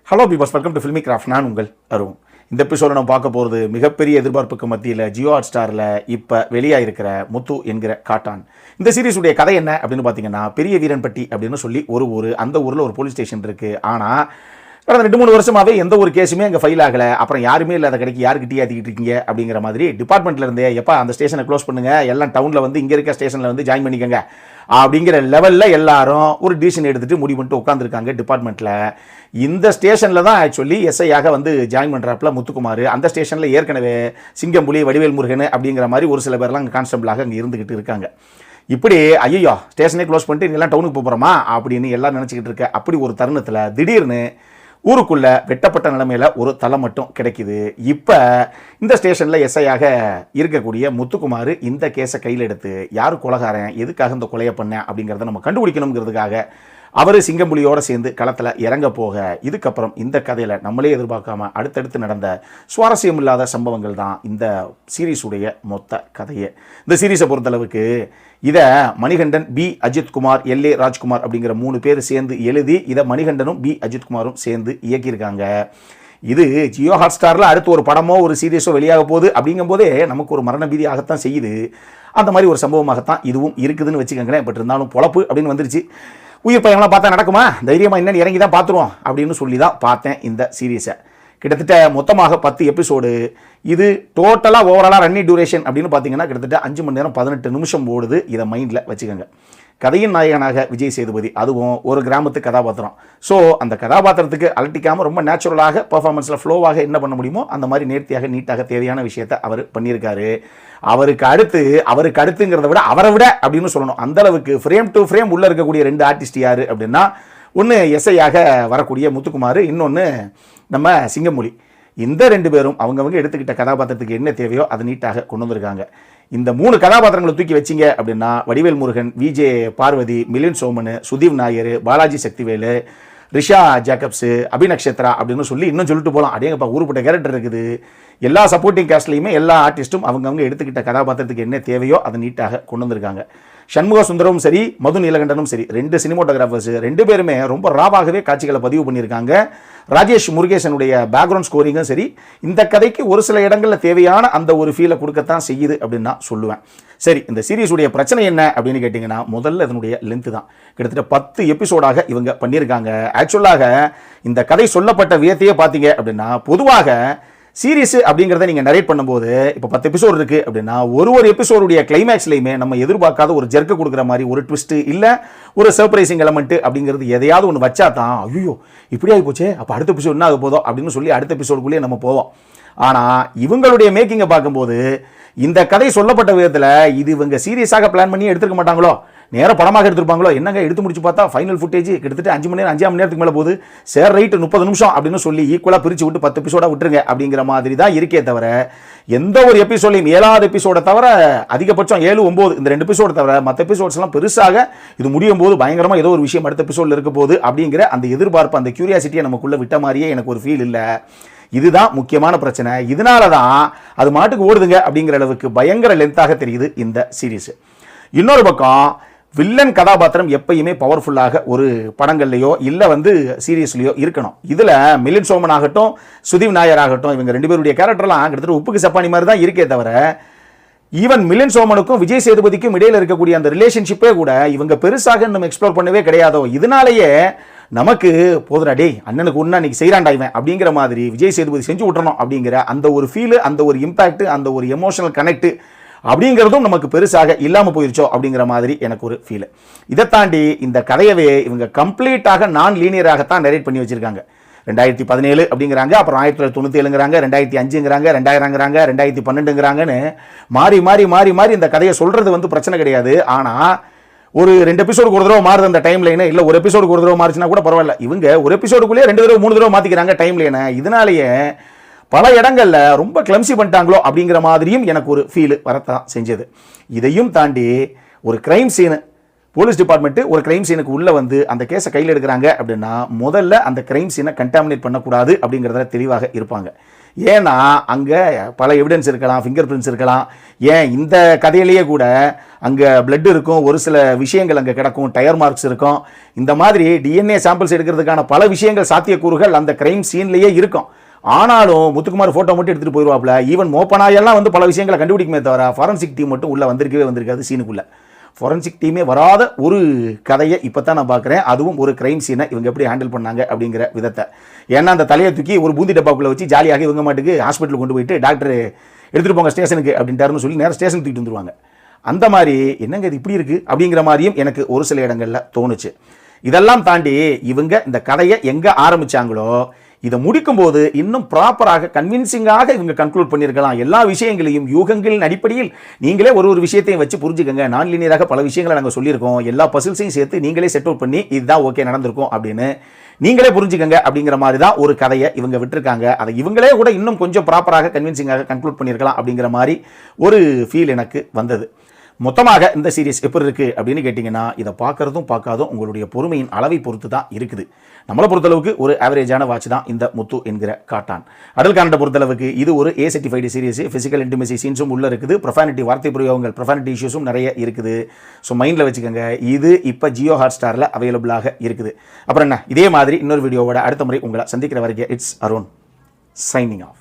Hello பீபர்ஸ், welcome to filmi craft. நான் உங்கள் அருண். இந்த எபிசோட நம்ம பார்க்க போகிறது மிகப்பெரிய எதிர்பார்ப்புக்கு மத்தியில் ஜியோ ஹாட் ஸ்டாரில் இப்போ வெளியாகிருக்கிற முத்து என்கிற காட்டான். இந்த சீரீஸுடைய கதை என்ன அப்படின்னு பார்த்தீங்கன்னா, பெரிய வீரன்பட்டி அப்படின்னு சொல்லி ஒரு ஊர், அந்த ஊரில் ஒரு போலீஸ் ஸ்டேஷன் இருக்குது. ஆனால் கடந்த 2-3 வருஷமாகவே எந்த ஒரு கேஸுமே அங்கே ஃபைல் ஆகலை. அப்புறம் யாருமே இல்லாத கடைக்கு யாருக்கிட்டே ஏற்றிக்கிட்டு இருக்கீங்க அப்படிங்கிற மாதிரி டிபார்ட்மெண்ட்டில் இருந்தே எப்போ அந்த ஸ்டேஷனை க்ளோஸ் பண்ணுங்கள், எல்லாம் டவுனில் வந்து இங்கே இருக்க ஸ்டேஷனில் வந்து ஜாயின் பண்ணிக்கோங்க அப்படிங்கிற லெவலில் எல்லாரும் ஒரு டிசிஷன் எடுத்துகிட்டு முடிவு பண்ணிட்டு உட்காந்துருக்காங்க டிபார்ட்மெண்ட்டில். இந்த ஸ்டேஷனில் தான் ஆக்சுவலி எஸ்ஐயாக வந்து ஜாயின் பண்ணுறாப்புல முத்துக்குமார். அந்த ஸ்டேஷனில் ஏற்கனவே சிங்கம்புலி, வடிவேல் முருகன் அப்படிங்கிற மாதிரி ஒரு சில பேர்லாம் அங்கே கான்ஸ்டபிளாக அங்கே இருந்துக்கிட்டு இருக்காங்க. இப்படி ஐயோ ஸ்டேஷனே க்ளோஸ் பண்ணிட்டு எல்லாம் டவுனுக்கு போகிறோமா அப்படின்னு எல்லாம் நினச்சிக்கிட்டு இருக்க அப்படி ஒரு தருணத்தில் திடீர்னு ஊருக்குள்ள வெட்டப்பட்ட நிலைமையில் ஒரு தலை மட்டும் கிடைக்குது. இப்போ இந்த ஸ்டேஷனில் எஸ்ஐயாக இருக்கக்கூடிய முத்துக்குமார் இந்த கேஸை கையில் எடுத்து யார் கொலைகாரன், எதுக்காக இந்த கொலையை பண்ணேன் அப்படிங்கிறத நம்ம கண்டுபிடிக்கணுங்கிறதுக்காக அவர் சிங்கம்புலியோடு சேர்ந்து களத்தில் இறங்க போக, இதுக்கப்புறம் இந்த கதையில் நம்மளே எதிர்பார்க்காம அடுத்தடுத்து நடந்த சுவாரஸ்யம் இல்லாத சம்பவங்கள் தான் இந்த சீரீஸுடைய மொத்த கதையே. இந்த சீரீஸை பொறுத்தளவுக்கு இதை மணிகண்டன், பி அஜித்குமார், எல்ஏ ராஜ்குமார் அப்படிங்கிற 3 பேர் சேர்ந்து எழுதி இதை மணிகண்டனும் பி அஜித்குமாரும் சேர்ந்து இயக்கியிருக்காங்க. இது ஜியோ ஹாட் ஸ்டாரில் அடுத்து ஒரு படமோ ஒரு சீரீஸோ வெளியாக போகுது அப்படிங்கும்போதே நமக்கு ஒரு மரண பீதியாகத்தான் செய்யுது. அந்த மாதிரி ஒரு சம்பவமாகத்தான் இதுவும் இருக்குதுன்னு வச்சுக்கோங்களேன். பட் இருந்தாலும் பொழப்பு அப்படின்னு வந்துருச்சு. உயிர் பையன்லாம் பார்த்தா நடக்குமா, தைரியமாக என்னென்னு இறங்கி தான் பார்த்துருவோம் அப்படின்னு சொல்லி தான் பார்த்தேன் இந்த சீரீஸை. கிட்டத்தட்ட மொத்தமாக 10 எபிசோடு. இது டோட்டலாக ஓவராலாக ரன்னிங் டியூரேஷன் அப்படின்னு பார்த்தீங்கன்னா கிட்டத்தட்ட 5 மணி நேரம் 18 நிமிஷம் ஓடுது. இதை மைண்டில் வச்சுக்கோங்க. கதையின் நாயகனாக விஜய் சேதுபதி, அதுவும் ஒரு கிராமத்து கதாபாத்திரம். ஸோ அந்த கதாபாத்திரத்துக்கு அலட்டிக்காமல் ரொம்ப நேச்சுரலாக பர்ஃபார்மன்ஸில் ஃப்ளோவாக என்ன பண்ண முடியுமோ அந்த மாதிரி நேர்த்தியாக நீட்டாக தேவையான விஷயத்தை அவர் பண்ணியிருக்காரு. அவருக்கு அடுத்துங்கிறத விட அவரை விட அப்படின்னு சொல்லணும். அந்தளவுக்கு ஃப்ரேம் டு ஃப்ரேம் உள்ளே இருக்கக்கூடிய 2 ஆர்டிஸ்ட் யார் அப்படின்னா, ஒன்று எஸ்ஐயாக வரக்கூடிய முத்துக்குமார், இன்னொன்று நம்ம சிங்கம்புலி. இந்த 2 பேரும் அவங்கவங்க எடுத்துக்கிட்ட கதாபாத்திரத்துக்கு என்ன தேவையோ அதை நீட்டாக கொண்டு வந்திருக்காங்க. இந்த 3 கதாபாத்திரங்களை தூக்கி வச்சிங்க அப்படின்னா, வடிவேல் முருகன், விஜே பார்வதி, மிலின் சோமன், சுதீப் நாயர், பாலாஜி சக்திவேலு, ரிஷா ஜேக்கப்ஸு, அபிநக்ஷத்ரா அப்படின்னு சொல்லி இன்னும் சொல்லிட்டு போகலாம். அடேங்கப்பா ஊருப்பட்ட கேரக்டர் இருக்குது. எல்லா சப்போர்ட்டிங் கேஸ்ட்லையுமே எல்லா ஆர்டிஸ்ட்டும் அவங்கவங்க எடுத்துக்கிட்ட கதாபாத்திரத்துக்கு என்ன தேவையோ அதை நீட்டாக கொண்டு வந்திருக்காங்க. சண்முக சுந்தரமும் சரி, மது நீலகண்டனும் சரி, 2 சினிமோட்டோகிராஃபர்ஸ் 2 பேருமே ரொம்ப ராவாகவே காட்சிகளை பதிவு பண்ணியிருக்காங்க. ராஜேஷ் முருகேசனுடைய பேக்ரவுண்ட் ஸ்கோரிங்கும் சரி, இந்த கதைக்கு ஒரு சில இடங்களில் தேவையான அந்த ஒரு ஃபீலை கொடுக்கத்தான் செய்யுது அப்படின்னு நான் சொல்லுவேன். சரி, இந்த சீரீஸுடைய பிரச்சனை என்ன அப்படின்னு கேட்டிங்கன்னா, முதல்ல இதனுடைய லென்த்து தான். கிட்டத்தட்ட 10 எபிசோடாக இவங்க பண்ணியிருக்காங்க. ஆக்சுவலாக இந்த கதை சொல்லப்பட்ட வியத்தையே பார்த்தீங்க அப்படின்னா, பொதுவாக சீரீஸ் அப்படிங்கிறத நீங்கள் நரேட் பண்ணும்போது இப்போ 10 எபிசோடு இருக்குது அப்படின்னா, ஒரு எபிசோடுடைய கிளைமேக்ஸ்லையுமே நம்ம எதிர்பார்க்காத ஒரு ஜெர்க்கு கொடுக்குற மாதிரி ஒரு ட்விஸ்ட்டு இல்லை ஒரு சர்ப்ரைசிங் எலமெண்ட்டு அப்படிங்கிறது எதையாவது ஒன்று வச்சா தான் ஐயோ இப்படி ஆகி போச்சே, அப்போ அடுத்த எபிசோடு என்ன ஆக போதோ அப்படின்னு சொல்லி அடுத்த எபிசோடுக்குள்ளேயே நம்ம போவோம். ஆனால் இவங்களுடைய மேக்கிங்கை பார்க்கும்போது இந்த கதை சொல்லப்பட்ட விதத்தில் இது இவங்க சீரியஸாக பிளான் பண்ணி எடுத்துக்க மாட்டாங்களோ, நேரம் படமாக எடுத்துருப்பாங்களோ, என்னங்க எடுத்து முடிச்சு பார்த்தா ஃபைனல் ஃபுட்டேஜ் கிட்டத்தட்ட 5 மணி நேரத்துக்கு மேலே போகுது. சேர் ரைட்டு 30 நிமிஷம் அப்படின்னு சொல்லி ஈக்குவலாக பிரித்து விட்டு 10 எபிசோடாக விட்டுருங்க அப்படிங்கிற மாதிரி தான் இருக்கே தவிர, எந்த ஒரு எபிசோடையும் 7வது எபிசோடை தவிர அதிகபட்சம் 7, 9 இந்த 2 எபிசோடை தவிர மற்ற எபிசோட்ஸ்லாம் பெருசாக இது முடியும் போது பயங்கரமாக ஏதோ ஒரு விஷயம் அடுத்த எபிசோடில் இருக்க போகுது அப்படிங்கிற அந்த எதிர்பார்ப்பு, அந்த கியூரியாசிட்டியை நமக்குள்ளே விட்ட மாதிரியே எனக்கு ஒரு ஃபீல் இல்லை. இதுதான் முக்கியமான பிரச்சனை. இதனால தான் அது மாட்டுக்கு ஓடுதுங்க அப்படிங்கிற அளவுக்கு பயங்கர லென்த்தாக தெரியுது இந்த சீரீஸ். இன்னொரு பக்கம் வில்லன் கதாபாத்திரம் எப்பயுமே பவர்ஃபுல்லாக ஒரு படங்கள்லையோ இல்லை வந்து சீரியஸ்லையோ இருக்கணும். இதில் மிலின் சோமன் ஆகட்டும், சுதீப் நாயர் ஆகட்டும், இவங்க 2 பேருடைய கேரக்டர்லாம் கிட்டத்தட்ட உப்புக்கு சப்பானி மாதிரி தான் இருக்கே தவிர, ஈவன் மிலின் சோமனுக்கும் விஜய் சேதுபதிக்கும் இடையில் இருக்கக்கூடிய அந்த ரிலேஷன்ஷிப்பே கூட இவங்க பெருசாக நம்ம எக்ஸ்ப்ளோர் பண்ணவே கிடையாதோ. இதனாலேயே நமக்கு போதுடா டேய் அண்ணனுக்கு ஒன்றா இன்னைக்கு செய்கிறான்டா இவன் அப்படிங்கிற மாதிரி விஜய் சேதுபதி செஞ்சு விட்டுறணும் அப்படிங்கிற அந்த ஒரு ஃபீலு, அந்த ஒரு இம்பேக்ட், அந்த ஒரு எமோஷனல் கனெக்ட் அப்படிங்கிறதும் நமக்கு பெருசாக இல்லாமல் போயிருச்சோ அப்படிங்கிற மாதிரி எனக்கு ஒரு ஃபீல். இதை தாண்டி இந்த கதையவே இவங்க கம்ப்ளீட்டாக நான் லீனியராகத்தான் நரேட் பண்ணி வச்சுருக்காங்க. 2017 அப்படிங்கிறாங்க, அப்புறம் 1997ங்கிறாங்க, 2005ங்கிறாங்க, 2000ங்கிறாங்க, 2012ங்கிறாங்கன்னு மாறி மாறி மாறி மாறி இந்த கதையை சொல்கிறது வந்து பிரச்சனை கிடையாது. ஆனால் ஒரு 2 எபிசோடுக்கு ஒரு தடவை மாறுது அந்த டைம் லைனு, இல்லை ஒரு எபிசோடுக்கு ஒரு தடவை மாறிச்சுன்னா கூட பரவாயில்ல. இவங்க ஒரு எபிசோடுக்குள்ளேயே 2 தடவை 3 தடவை மாற்றிக்கிறாங்க டைம் லைனை. இதனாலேயே பல இடங்களில் ரொம்ப கிளம்சி பண்ணிட்டாங்களோ அப்படிங்கிற மாதிரியும் எனக்கு ஒரு ஃபீல் வரத்தான் செஞ்சது. இதையும் தாண்டி ஒரு கிரைம் சீனு போலீஸ் டிபார்ட்மெண்ட் ஒரு கிரைம் சீனுக்கு உள்ள வந்து அந்த கேஸை கையில் எடுக்கிறாங்க அப்படின்னா முதல்ல அந்த கிரைம் சீனை கண்டாமினேட் பண்ணக்கூடாது அப்படிங்கிறதுல தெளிவாக இருப்பாங்க. ஏன்னா அங்கே பல எவிடன்ஸ் இருக்கலாம், ஃபிங்கர் பிரிண்ட்ஸ் இருக்கலாம். ஏன் இந்த கதையிலேயே கூட அங்கே பிளட் இருக்கும், ஒரு சில விஷயங்கள் அங்கே கிடக்கும், டயர் மார்க்ஸ் இருக்கும். இந்த மாதிரி டிஎன்ஏ சாம்பிள்ஸ் எடுக்கிறதுக்கான பல விஷயங்கள், சாத்தியக்கூறுகள் அந்த கிரைம் சீன்லேயே இருக்கும். ஆனாலும் முத்துக்குமார் ஃபோட்டோ மட்டும் எடுத்துகிட்டு போயிடுவாப்ல. ஈவன் மோப்பனாயெல்லாம் வந்து பல விஷயங்களை கண்டுபிடிக்குமே தவிர ஃபாரன்சிக் டீம் மட்டும் உள்ளே வந்திருக்காது சீனுக்குள்ளே. ஃபாரன்சிக் டீமே வராத ஒரு கதையை இப்போ தான் நான் பார்க்குறேன். அதுவும் ஒரு கிரைம் சீனை இவங்க எப்படி ஹேண்டில் பண்ணாங்க அப்படிங்கிற விதத்தை. ஏன்னா அந்த தலையை தூக்கி ஒரு பூந்தி டப்பாக்குள்ளே வச்சு ஜாலியாக இவங்க மாட்டுக்கு ஹாஸ்பிட்டலுக்கு கொண்டு போயிட்டு டாக்டர் எடுத்துகிட்டு போங்க ஸ்டேஷனுக்கு அப்படின்ட்டாருன்னு சொல்லி நேரம் ஸ்டேஷன் தூக்கிட்டு வந்துருவாங்க. அந்த மாதிரி என்னங்க இது இப்படி இருக்குது அப்படிங்கிற மாதிரியும் எனக்கு ஒரு சில இடங்களில் தோணுச்சு. இதெல்லாம் தாண்டி இவங்க இந்த கதையை எங்கே ஆரம்பித்தாங்களோ இதை முடிக்கும்போது இன்னும் ப்ராப்பராக கன்வின்சிங்காக இவங்க கன்க்ளூட் பண்ணியிருக்கலாம். எல்லா விஷயங்களையும் யூகங்களின் அடிப்படையில் நீங்களே ஒரு விஷயத்தையும் வச்சு புரிஞ்சுக்கங்க. நான் லீனியராக பல விஷயங்களை நாங்கள் சொல்லியிருக்கோம். எல்லா பசில்ஸையும் சேர்த்து நீங்களே செட் அவுட் பண்ணி இதுதான் ஓகே நடந்திருக்கும் அப்படின்னு நீங்களே புரிஞ்சுக்கங்க அப்படிங்கிற மாதிரி தான் ஒரு கதையை இவங்க விட்டுருக்காங்க. அதை இவங்களே கூட இன்னும் கொஞ்சம் ப்ராப்பராக கன்வின்சிங்காக கன்க்ளூட் பண்ணியிருக்கலாம் அப்படிங்கிற மாதிரி ஒரு ஃபீல் எனக்கு வந்தது. மொத்தமாக இந்த சீரிஸ் எப்படி இருக்குது அப்படின்னு கேட்டிங்கன்னா இதை பார்க்காதும் உங்களுடைய பொறுமையின் அளவை பொறுத்து தான் இருக்குது. நம்மளை பொறுத்தளவுக்கு ஒரு ஆவரேஜான வாட்ச் தான் இந்த முத்து என்கிற காட்டான். அடல் காண்டை பொறுத்தளவுக்கு இது ஒரு A certified series. Physical intimacy சீன்ஸும் உள்ளே இருக்குது. ப்ரொஃபானிட்டி வார்த்தை பிரயோகங்கள், ப்ரொஃபானிட்டி இஷ்யூஸும் நிறைய இருக்குது. ஸோ மைண்டில் வச்சுக்கோங்க. இது இப்போ ஜியோ ஹாட்ஸ்டாரில் அவைலபிளாக இருக்குது. அப்புறம் என்ன, இதே மாதிரி இன்னொரு வீடியோவோட அடுத்த முறை உங்களை சந்திக்கிற வரைக்கும் இட்ஸ் அருண் சைனிங் ஆஃப்.